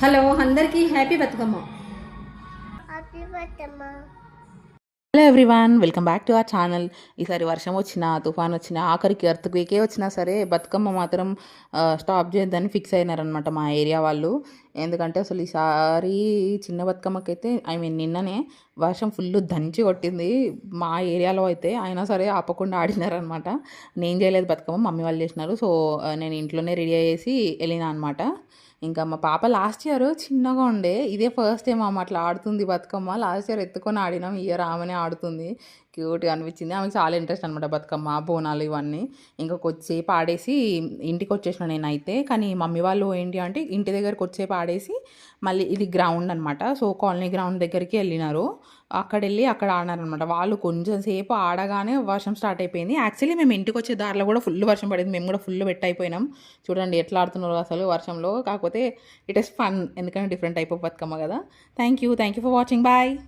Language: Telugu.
హలో అందరికీ happy Bathukamma. Hello everyone, welcome back to our channel. ఈసారి వర్షం వచ్చినా, తుఫాన్ వచ్చినా, ఆఖరికి ఎర్త్క్వేకే వచ్చినా సరే బతుకమ్మ మాత్రం స్టాప్ చేయొద్దని ఫిక్స్ అయినారనమాట మా ఏరియా వాళ్ళు. ఎందుకంటే అసలు ఈసారి చిన్న బతుకమ్మకైతే నిన్ననే వర్షం ఫుల్ దంచి కొట్టింది మా ఏరియాలో అయితే. అయినా సరే ఆపకుండా ఆడినారనమాట. నేను చేయలేదు బతుకమ్మ, మమ్మీ వాళ్ళు చేసినారు. సో నేను ఇంట్లోనే రెడీ అయ్యేసి వెళ్ళినా అనమాట. ఇంకా మా పాప లాస్ట్ ఇయర్ చిన్నగా ఉండే, ఇదే ఫస్ట్ టైం ఆమె అట్లా ఆడుతుంది బతుకమ్మ. లాస్ట్ ఇయర్ ఎత్తుకొని ఆడినాం, ఈ ఇయర్ ఆమెనే ఆడుతుంది. క్యూట్గా అనిపించింది. ఆమెకి చాలా ఇంట్రెస్ట్ అనమాట బతుకమ్మ, బోనాలు ఇవన్నీ. ఇంకా కొద్దిసేపు ఆడేసి ఇంటికి వచ్చేసిన నేనైతే. కానీ మమ్మీ వాళ్ళు ఏంటి అంటే ఇంటి దగ్గరకు వచ్చేపు ఆడేసి మళ్ళీ ఇది గ్రౌండ్ అనమాట, సో కాలనీ గ్రౌండ్ దగ్గరికి వెళ్ళినారు. అక్కడ వెళ్ళి అక్కడ ఆడినారనమాట. వాళ్ళు కొంచెం సేపు ఆడగానే వర్షం స్టార్ట్ అయిపోయింది. యాక్చువల్లీ మేము ఇంటికి వచ్చే దారిలో కూడా ఫుల్ వర్షం పడింది. మేము కూడా ఫుల్ వెట్ అయిపోయినాం. చూడండి ఎట్లా ఆడుతున్నారు అసలు వర్షంలో. కాకపోతే ఇట్ ఇస్ ఫన్, ఎందుకంటే డిఫరెంట్ టైప్ ఆఫ్ బతుకమ్మ కదా. Thank you for watching. Bye.